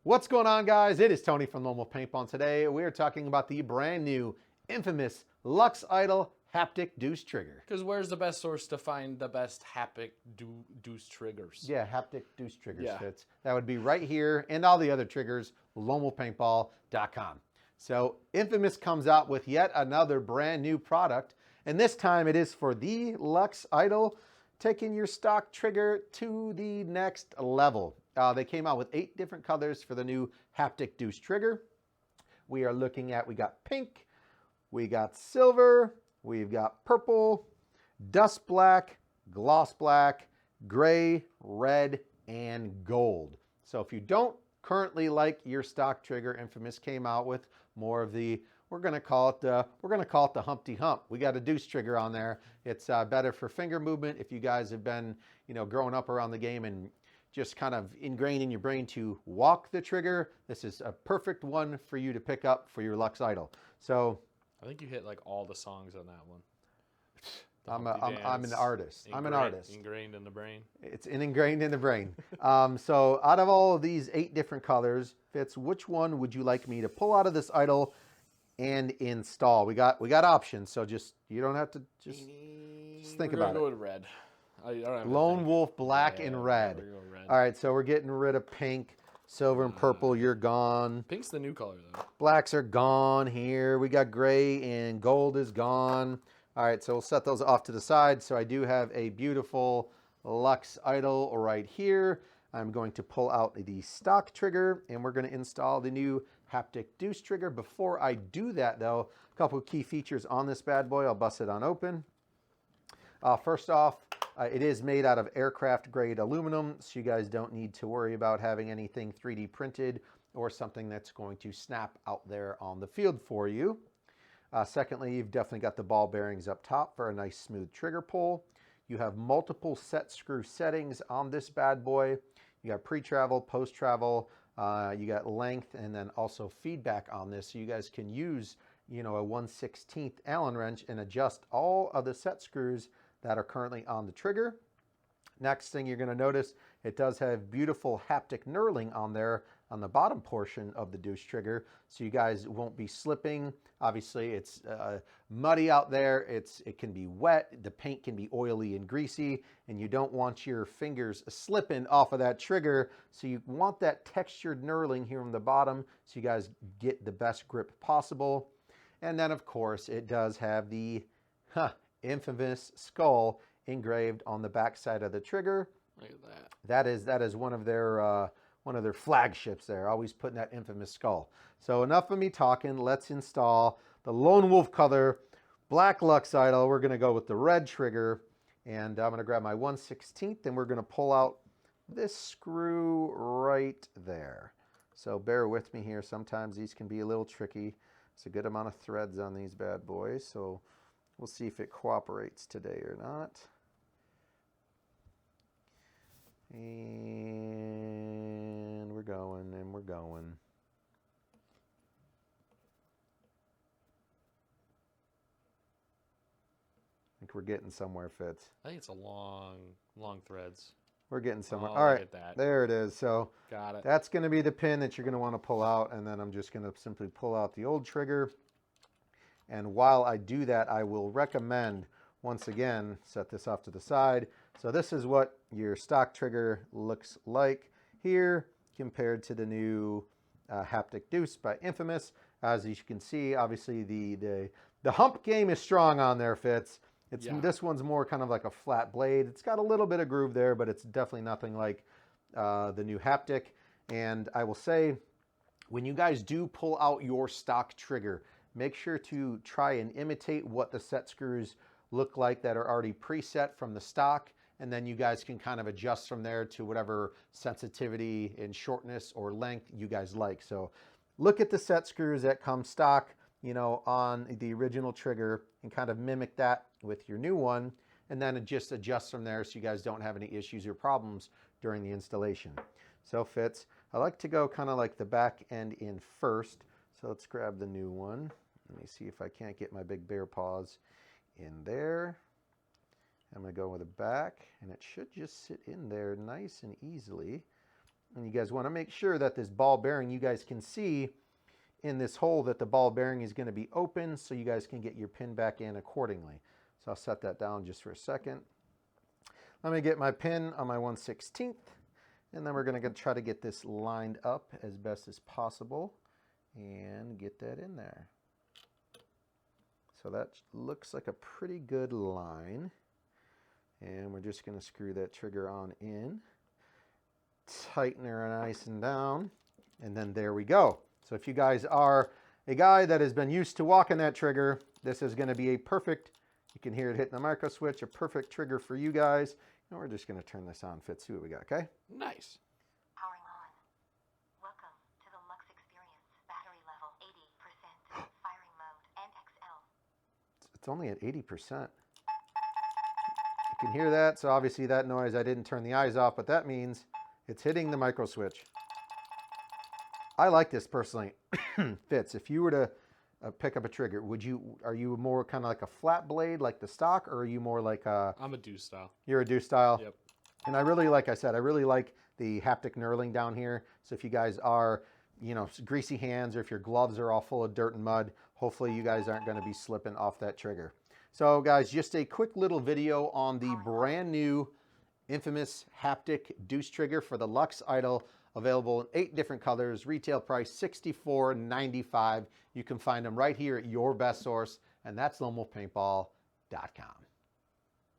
What's going on, guys? It is Tony from Lone Wolf Paintball, and today we are talking about the brand new, infamous Luxe IDOL Haptic Deuce trigger. Because where's the best source to find the best Haptic Deuce triggers? Yeah, Haptic Deuce triggers Yeah. fits. That would be right here, and all the other triggers, lonewolfpaintball.com. So Infamous comes out with yet another brand new product, and this time it is for the Luxe IDOL, taking your stock trigger to the next level. They came out with 8 different colors for the new Haptic Deuce trigger. We are looking at, we got pink, we got silver, we've got purple, dust black, gloss black, gray, red, and gold. So if you don't currently like your stock trigger, Infamous came out with more of the, we're gonna call it the Humpty Hump. We got a Deuce trigger on there. It's better for finger movement. If you guys have been, growing up around the game and just kind of ingrained in your brain to walk the trigger, this is a perfect one for you to pick up for your Luxe IDOL. So I think you hit like all the songs on that one. I'm an artist. I'm an artist. Ingrained in the brain. It's ingrained in the brain. So out of all of these 8 different colors, Fitz, which one would you like me to pull out of this IDOL and install? We got options, so you don't have to just think about it. We're gonna go with red. I don't have Lone Wolf black and red. All right, so we're getting rid of pink, silver, and purple. You're gone. Pink's the new color though. Blacks are gone here. We got gray and gold is gone. All right, so we'll set those off to the side. So I do have a beautiful Luxe IDOL right here. I'm going to pull out the stock trigger and we're going to install the new Haptic Deuce trigger. Before I do that though, a couple of key features on this bad boy. I'll bust it on open. First off, it is made out of aircraft grade aluminum, so you guys don't need to worry about having anything 3D printed or something that's going to snap out there on the field for you. Secondly, you've definitely got the ball bearings up top for a nice smooth trigger pull. You have multiple set screw settings on this bad boy. You got pre-travel, post-travel, you got length, and then also feedback on this, so you guys can use a 1/16 Allen wrench and adjust all of the set screws that are currently on the trigger. Next thing you're going to notice, it does have beautiful haptic knurling on there on the bottom portion of the Deuce trigger, so you guys won't be slipping. Obviously, it's muddy out there. It can be wet. The paint can be oily and greasy, and you don't want your fingers slipping off of that trigger. So you want that textured knurling here on the bottom, so you guys get the best grip possible. And then, of course, it does have the infamous skull engraved on the back side of the trigger. Look at that. That is one of their flagships there, always putting that infamous skull. So enough of me talking. Let's install the Lone Wolf color black Luxe IDOL. We're going to go with the red trigger, and I'm going to grab my 1/16 and we're going to pull out this screw right there. So bear with me here. Sometimes these can be a little tricky. It's a good amount of threads on these bad boys, so we'll see if it cooperates today or not. And we're going, and we're going. I think we're getting somewhere, Fitz. I think it's a long threads. We're getting somewhere. Oh, all right, look at that. There it is. So Got it. That's going to be the pin that you're going to want to pull out, and then I'm just going to simply pull out the old trigger. And while I do that, I will recommend, once again, set this off to the side. So this is what your stock trigger looks like here compared to the new Haptic Deuce by Infamous. As you can see, obviously the hump game is strong on there, Fitz. This one's more kind of like a flat blade. It's got a little bit of groove there, but it's definitely nothing like the new Haptic. And I will say, when you guys do pull out your stock trigger, make sure to try and imitate what the set screws look like that are already preset from the stock, and then you guys can kind of adjust from there to whatever sensitivity and shortness or length you guys like. So look at the set screws that come stock, on the original trigger and kind of mimic that with your new one, and then just adjust from there so you guys don't have any issues or problems during the installation. So Fitz, I like to go kind of like the back end in first. So let's grab the new one. Let me see if I can't get my big bear paws in there. I'm going to go with the back, and it should just sit in there nice and easily. And you guys want to make sure that this ball bearing, you guys can see in this hole that the ball bearing is going to be open so you guys can get your pin back in accordingly. So I'll set that down just for a second. Let me get my pin on my 1/16, and then we're going to try to get this lined up as best as possible and get that in there. So that looks like a pretty good line. And we're just going to screw that trigger on in, tighten her nice and down, and then there we go. So if you guys are a guy that has been used to walking that trigger, this is going to be a perfect, you can hear it hitting the micro switch, a perfect trigger for you guys. And we're just going to turn this on, see what we got, okay? Nice. Powering on. Welcome to the Luxe experience. Battery level 80%. Firing mode NXL. It's only at 80%. You can hear that, so obviously that noise, I didn't turn the eyes off, but that means it's hitting the micro switch. I like this personally. Fitz, if you were to pick up a trigger, are you more kind of like a flat blade like the stock, or are you more like a... I'm a Deuce style. You're a Deuce style? Yep. And I really, like I said, I really like the haptic knurling down here. So if you guys are, you know, greasy hands, or if your gloves are all full of dirt and mud, hopefully you guys aren't going to be slipping off that trigger. So guys, just a quick little video on the brand new infamous haptic Deuce trigger for the Luxe IDOL, available in 8 different colors, retail price $64.95. You can find them right here at your best source, and that's LoneWolfPaintball.com.